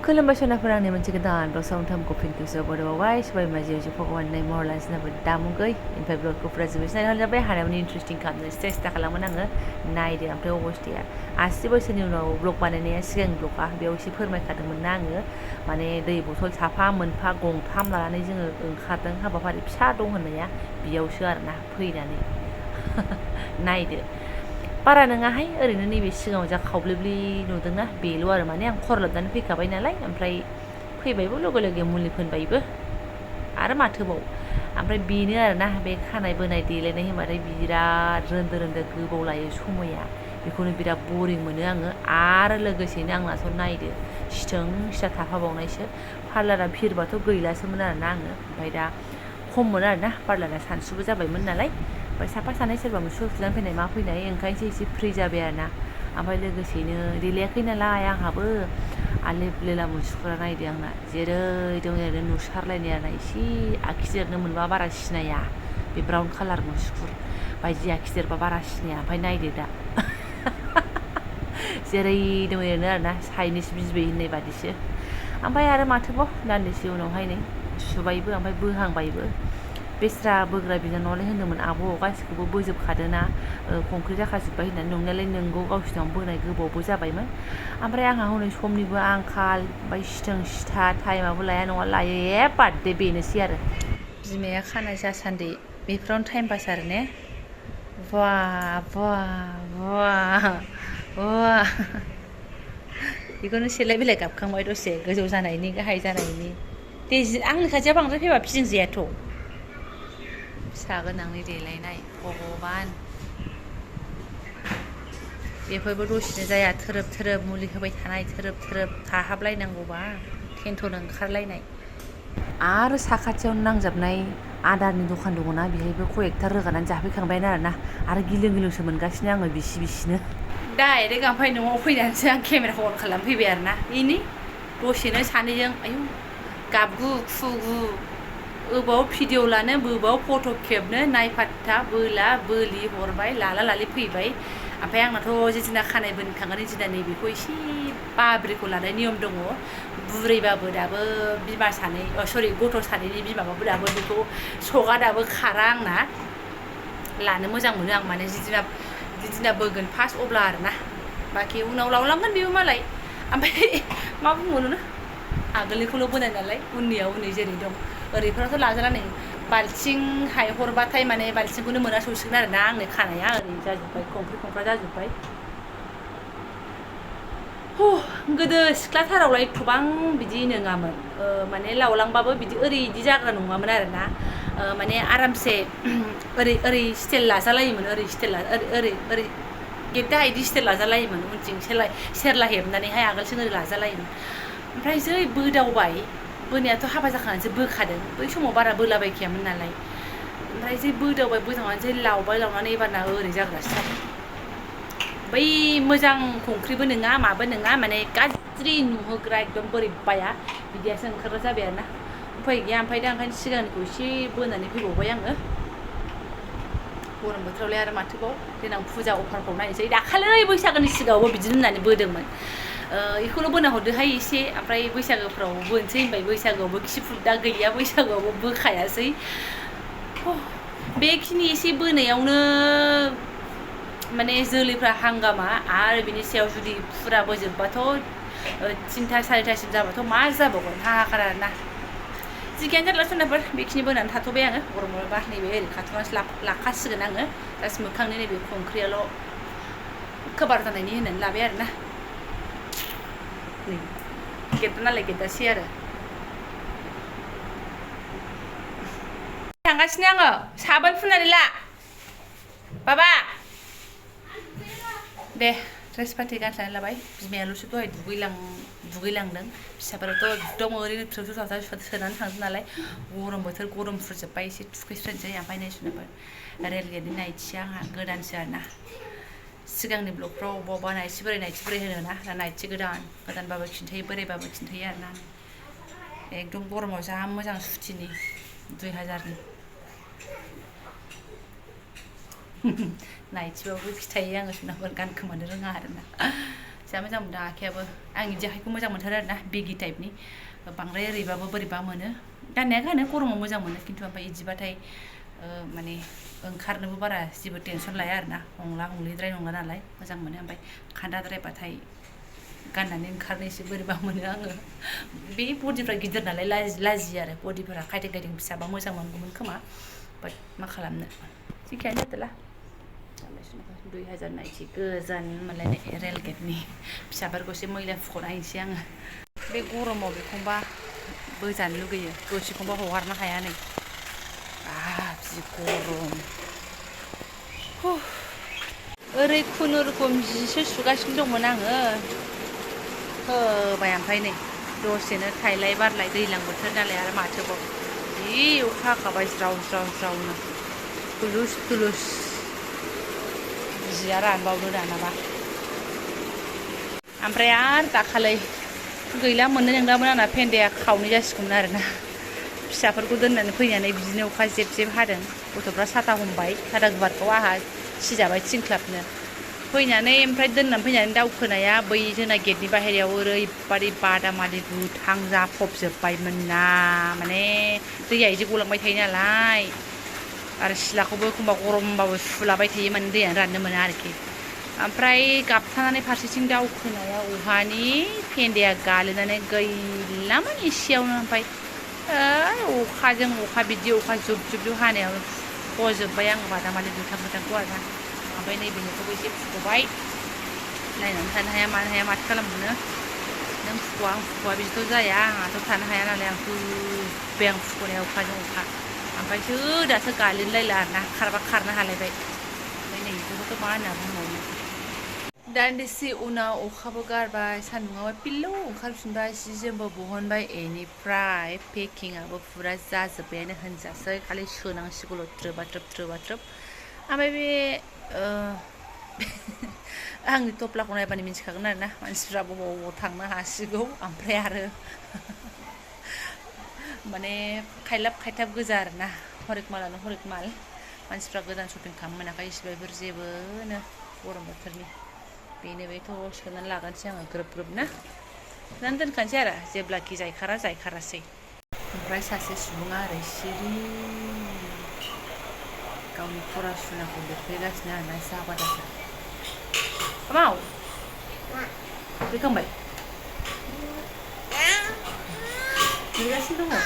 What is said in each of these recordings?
खुलुमबाय सनाफोर आंनि मोनसे गोदान ब्लग सावथामखौ फिनखौसो बर'आवहाय सबाय माजियावसो भगवाननि महरलाय सिनाबो दामुगै ओमफ्राय ब्लगखौ फुरा जोबोद नायनो जाबाय हानायावनो इन्ट्रेस्टिं खालामनो सेस्था खालामोन आङो नायदो ओमफ्राय अबस्थाया 80 बोसोरनि उनाव ब्लग बानायनाया सिगां ब्लगआ बेयाव एसे फोरमायखादोंमोन ना आङो माने दै बथल साफा मोनफा गंथाम लानानै जोङो ओंखारदों हाबाफारि फिसा दं होननाया बेयावसो आरोना फैनानै नायदो बारा नङाहाय ओरैनो नैबे सिगाङाव जा खावब्लेब्लि नुदोंना बेल' आरो माने आं खर लोबनानै फैखाबाय नालाय ओमफ्राय फैबायबो लोगो लोगो मुलि फोनबायबो आरो माथोबाव ओमफ्राय बेनो आरोना बे खानाय बोनाय देलायनाय होनबाथाय बिराद रोन्दो रोन्दो गोबाव लायो समाया बेखौनो बिराद बरिं मोनो आङो आरो लोगोसेनो आंनाथ' नायदो सिथों सिथा थाफाबावनायसो पार्लारा भिरबाथ' गैलासोमोन आरोना आङो ओमफ्राय दा खममोन आरोना पार्लारा सानसुबो जाबायमोन नालाय ओमफ्राय साफा सानै सोरबा मुसुर फुजान फैनाय मा फैनाय ओंखायनोसो एसे फ्रि जाबाय आरोना ओमफ्राय लोगोसेनो देलायाखै नालाय आंहाबो आलेप लेला मुसुखुरा नायदो आंना जेरै दं ओरैनो नुसारलायनाय आरोना एसे आखिदेरनो मोनबा बारा सिनाया बे ब्राउन कालार मुसुखुर बायदि आखिदेरबा बारा सिनाया ओमफ्राय नायदो दा जेरै दं ओरैनो आरोना चाइनिस बिबै होननाय बादिसो ओमफ्राय आरो माथोबाव दान्दिसे उनावहाय नै सुबायबो ओमफ्राय बोहांबायबो बेस्रा बोग्रा बिनानावालाय होनदोंमोन आब' गासिखौबो बोजोबखादोना कंक्रिट जाखाजोब्बाय होननानै नंनायालाय नोंगौ गावसिनाव बोनाय गोबावबो जाबायमोन ओमफ्राय आंहा हनै समनिबो आंखाल ओमफ्राय सिथों सिथा टाइमाबो लाया नङा लायो बाददे बेनोसै आरो बिमाया खानाय जासान्दि बेफोरावनो टाइम पास आरो ने बा बा बा बा बेखौनो सेलाय बिलाइ गाबखांबाय दसे गोजौ जानायनि गाहाय जानायनि दे आंनि खाथियाव बांद्राय फैबा फिदिंजायाथ' फिसा गोनांनि देलायनाय भगबान बेफोरबो दसेनो जाया थोरोब थोरोब मुलि होबाय थानाय थोरोब थोरोब थाहाबलायनांगौबा टेनसन ओंखारलायनाय आरो साखाथियावनो नांजाबनाय आदारनि दखान दङना बेहायबो कयेकथा रोगानानै जाफैखांबायानो आरो गिलुं गिलुंसो मोनगासिनो आङो बिसिनो डाइरेक्ट ओमफ्राय न'आव फैनानैसो आं केमेराखौ अन खालामफैबाय आरोना बेनि दसेनो सानैजों आयौ गाबगु खुगु ओबाव भिडिअ लानो बोबाव फट' खेबनो नायफात्ता बोला बोलि हरबाय लाला लालि फैबाय ओमफ्राय आंनाथ' जेदिना खानाय बोनो थांगोन दिना नैबेखौ एसे बाब्रिखौ लानाय नियम दङ बुरैबाबो दाबो बिमा सानै सरि गथ' सानैनि बिमाबाबो दाबो बेखौ सगा दाबो खारा आंना लानो मोजां मोनो आं माने जिदिना बोगोन फार्स्ट अब्ला आरोना बाखि उनाव लावलांगोन बेबो मालाय ओमफ्राय मा बुंबावनो आगोलनिखौल' बोनाय नालाय उननिया उननि जेरै दं ओरैफोरावथ' लाजाला नै बाल्थिं हायहरबाथाय माने बाल्थिंखौनो मोना सौसिगोन आरोना आंनि खानाया ओरै जाजोब्बाय खंख्रा जाजोब्बाय गोदो सिख्लाथारावलाय एथ'बां बिदि नङामोन माने लावलांबाबो बिदि जाग्रा नङामोन आरोना माने आरामसे ओरै स्टाइल लाजालायोमोन ओरै स्टाइल ओरै गेद्दा इदि स्टाइल लाजालायोमोन उनथिं सेरला हेबनानैहाय आगोलसिम ओरै लाजालायोमोन ओमफ्राय जै बोदावबाय बोनायाथ' हाबा जाखानानैसो बोखादों बै समाव बारा बोलाबायखायामोन नालाय ओमफ्राय जै बोदावनानै जै लावनानै एबारना ओरै जाग्रासो जाबाय बै मोजां खंख्रिबो नङा माबो नङा माने गाज्रि नुहोग्रा एकदम बोरैबाया बिदियासो ओंखारग्रा जाबाय आरोना उफाय गैया ओमफ्राय दा ओंखायनो सिगांनिखौ एसे बोनानै फैबावबाय आङो गरम बोथोरावलाय आरो माथोबाव देनां फुजा अफारफ्राव नायनोसै दाखालै बैसागोनि सिगाङावबो बिदिनो होननानै बोदोंमोन बेखौनो बोना हरदोहाय एसे ओमफ्राय बैसागोफ्राव बोनोसै होनबाय बैसागोआवबो खिफुर दा गैया बैसागोआवबो बोखायासै बेखिनि एसे बोनायावनो माने जोलैफ्रा हांगामा आरो बिनि सायाव जुदि फुरा बोजोबबाथ' 3टा 4टासिम जाबाथ' मा जाबावगोन हाहाकार आरोना जिखियानो जाला सोनाफोर बेखिनि बोनानै थाथ'बाय आङो गरमबा नैबे ओरै खाथ'नानैसो लाखासिगोन आङो जास्ट मोखांनि नैबे खंख्रियाल' कभार जानायनि होननानै लाबाय आरोना नै गेद्दा नालाय गेद्दासै आरो थांगासिनो आङो साबोन फुननानै ला बाबा दे ड्रेस पाति गानस्लायनानै लाबाय बिमायाल'सो दहाय दुगैलांदों फिसाफोराथ' एकदम ओरैनो थ्रोब थ्रोब सोनानै थांदों नालाय गरम बोथोर गरम फुरजोब्बाय एसे थुखैस्रोनोसै ओमफ्राय नै सुनाफोर रेलगेटनि नाइटिया आंहा गोदानसो आरोना सिगांनि ब्लगफ्राव बबेबा नाइटि बोराय होनोना दा नाइटि गोदानबाबो खिन्थायो बोरायबाबो खिन्थायो आरोना एकदम गरमाव जा मोजां सुथिनि 2000नि नाइटिबाबो खिथायो आङो सुनाफोर गानखोमानो रोङा आरोना जा मोजां मोनदों आखायाबो आं इदि आखाइखौ मोजां मोनथारो आरोना बेगि टाइपनि बांद्राय ओरैबाबो बोरैबा मोनो गाननाया गानो गरमाव मोजां मोनो खिन्थु ओमफ्राय इदिबाथाय माने ओंखारनोबो बारा जेबो टेनसन लाया आरोना हंला हंलिद्राय नंला नालाय मोजां मोनो ओमफ्राय खान्दाद्रायबाथाय गाननानै ओंखारनो एसे बोरैबा मोनो आङो बे बडिफ्रा गिदिर नालाय लाजियो आरो बडिफोरा खायथें खायथें फिसाबा मोजां मोनगौमोन खोमा बाट मा खालामनो जेखियानो जादोला 2000 गोजान मोनलायनाय रेल गेटनि फिसाफोरखौ एसे मैला फुख'ना हैनोसै आङो बे गरमाव बेखौबा बोजानो लुगैयो दसेखौबा हगारनो हाया नै जि गरम ओरै खुनुरुखुम जिसो सुगासिनो दंमोन आङो होबाय ओमफ्राय नै दसेनो थाइलाय बारलाय दैज्लां बोथोर नालाय आरो माथोबाव जि अखा हाखाबाय ज्राव ज्राव ज्रावनो खुलुस खुलुस जिया रानबावनो दानाबा ओमफ्राय आरो दाखालै गैला मोननो नंलामोन आंना फेन्दाया खावनै जासिगौमोन आरोना फिसाफोरखौ दोननानै फैनानै बिदिनो अखा जेब जेब हादों गथ'फ्रा साथा हमबाय साथा गुवारखौ आंहा सिजाबाय थिंख्लाबनो फैनानै ओमफ्राय दोननानै फैनानै दावखोनाया बै जोंना गेटनि बाहेरायाव ओरैबादि बादामालि गोथां जाफबजोब्बायमोन ना माने दैया इदि गलांबाय थायो नालाय आरो सिलाखौबो एखमबा गरमबाबो सुलाबाय थायो माने दैयानो राननो मोना आरोखि ओमफ्राय गाबथानानै फारसेथिं दावखोनाया अहानि फेन्दाया गालिनानै गैलामोन एसेयावनो ओमफ्राय अखाजों अखा बिदि अखा जुब जुब जुब हानायावनो फजोब्बाय आं बादामालि गोथां गोथांखौ आरोना ओमफ्राय नैबेनिखौबो एसे फुबाय नायनानै थानो हाया मानो हाया माथो खालामनो नों फुख'आ आं फुख'आ बिदिथ' जाया आंहाथ' थानो हाया नालाय आं होबाय आं फुख'नाया अखाजों अखा ओमफ्रायसो दासो गालिनलायला आरोना खारबा खारनो हालायबाय ओमफ्राय नै बेखौथ' मा होनना बुंबावनो दान्दिसे उनाव अखाबो गारबाय सान्दुंआबो पिल्लौ ओंखारफिनबाय जि जोमबो बहनबाय बेनिफ्राय पेकिंआबो फुरा जाजोब्बायानो होनजासै खालि सोनांसिगौल' थ्रोबा थ्रोब थ्रोबा थ्रोब ओमफ्राय बे आंनि थफ्लाखौ नायबानो मिन्थिखागोन आरोना मानसिफ्रा बबाव बबाव थांनो हासिगौ ओमफ्राय आरो माने खायलाब खायथाब गोजा आरोना हरेक मालानो हरेक माल मानसिफ्रा गोदान शपिं खालामनो मोनाखै इसेबायफोर जेबोनो गरम बोथोरनि बेनो बेथ' सोनानै लागोनसै आङो ग्रोब ग्रोब ना सोनानै दोनखानोसै आरो जेब्लाखि जायखारासै ओमफ्राय सासे सुबुङा ओरै सिरि गावनि फरासुनाखौ लिरफैगासिनो आरोना एसे आबादासो माव फैखांबाय लिरगासिनो दङ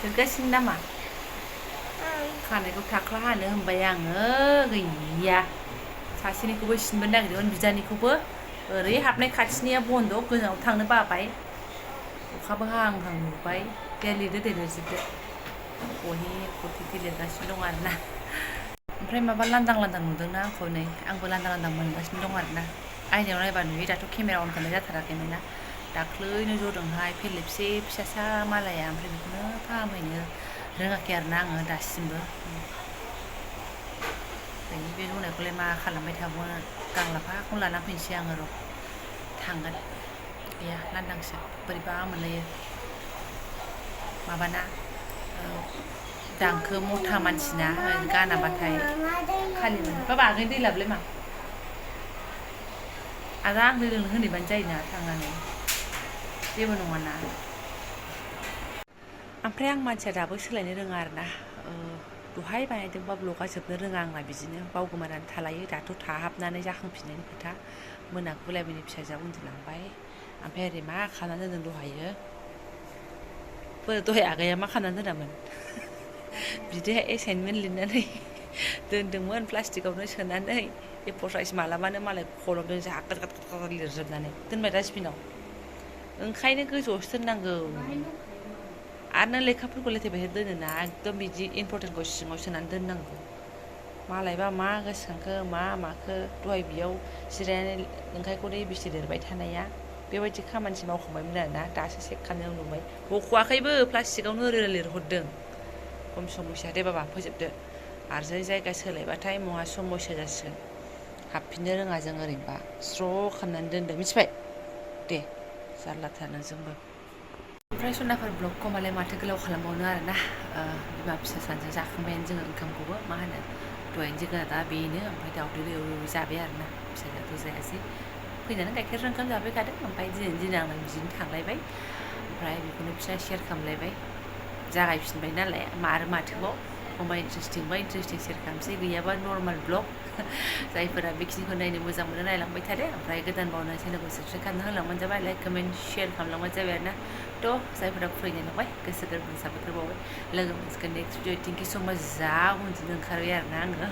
लिरगासिनो नामा खानायखौ थाख्ला हानो होनबाय आङो गैया सासेनिखौबो सिनबोनो नागिरदोंमोन बिदानिखौबो ओरै हाबनाय खाथिनिया बन्द' गोजानाव थांनो बाबाय अखाबो हाहां नुबाय दे लिरदो दे लिरजोबदो बहे खथे लिरगासिनो दं आरोना ओमफ्राय माबा लांदां लांदां नुदोंना आंखौ नै आंबो लांदां लांदां मोनगासिनो दं आरोना आयनायाव नायबा नुयो दाथ' केमेरा अन खालामनाय जाथाराखैमोन ना दाख्लैनो जदोंहाय फेरलेबसे फिसासा मालाया ओमफ्राय बेखौनो फाहामहैनो रोङाखै आरोना आङो दासिमबो बे जनायखौलाय मा खालामबाय थाबावनो गांलाफाखौनो लाना फैनोसै आङो र' थांगोन गैया लांदांसो बोरैबा मोनलायो माबाना दांखो मथा मानसिना गानाबाथाय खालि मोनो बाबा आगै दै लाबोलाय मा आरो आं दै लोंनो होनैबानो जायोना थांनानै जेबो नङाना ओमफ्राय आं मानसिया दाबो सोलायनो रोङा आरोना दहाय बानायदोंबा ब्लगा जोबनो रोङा आंना बिदिनो बावगोमानानै थालायो दाथ' थाहाबनानै जाखांफिननायनि खोथा मोनाखोलायबिनि फिसाजोआ उन्दुलांबाय ओमफ्राय ओरै मा खालामनानै दोनदों दहाय आगैया मा खालामनानै दोनामोन बिदिहाय एसाइनमेन्ट लिरनानै दोनदोंमोन प्लास्टिकआवनो सोनानै ए4 साइज मालाबानो मालाय खलमजों जागोद गाद लिरजोबनानै दोनबाय डास्टबिनाव ओंखायनो गोजौआवसो दोननांगौ आरो नों लेखाफोरखौ लेथायबाय दोनोना एकदम बिदि इम्परटेन्टखौ सिङाव सोनानै दोननांगौ मालायबा मा गोसोखांखो मा माखो दहाय बेयाव जिरायनानै ओंखायखौनो एबिसि लिरबाय थानाया बेबायदि खामानिसो मावखांबायमोन आरोना दासो चेक खालामनायाव नुबाय बख'वाखैबो प्लास्टिकआवनो ओरै लिरहरदों खम समयसा दे बाबा फोजोबदो आरो जै जायगा सोलायबाथाय महा समयसा जासिगोन हाबफिननो रोङा जों ओरैनोबा स्र' खालामनानै दोनदो मिथिबाय दे जारलाथार नोंजोंबो ओमफ्राय सनाफोर ब्लगखौ मालाय माथो गोलाव खालामबावनो आरोना बिमा फिसा सानजों जाखांबायानो जोङो ओंखामखौबो मा होनो दहायनो जोगोनारा बेनो ओमफ्राय दावदै एवै जाबाय आरोना फिसाजोआथ' जायासै फैनानै गाइखेरजों ओंखाम जाफैखादों ओमफ्राय दिनैनि दिनाव आंना बिदिनो थांलायबाय ओमफ्राय बेखौनो बिसोरना शेयार खालामलायबाय जागायफिनबाय नालाय आरो माथोबाव एखमबा इन्टारेस्टिं शेयार खालामसै गैयाबा नर्माल ब्लग जायफोरा बेखिनिखौ नायनो मोजां मोनो नायलांबाय थादो ओमफ्राय गोदान बावनो चेनेलखौ साबस्क्राइब खालामना होलांबानो जाबाय लाइक कमेन्ट शेयार खालामलांबानो जाबाय आरोना थ' जायफोरा फरायनाय नुबाय गोसो गोरबोनि साबायखर बावबाय लोगो मोनसिगोन नेक्स्ट भिडिअ थेंक इउ स' माच जा उन्दुनो ओंखारबाय आरोना आङो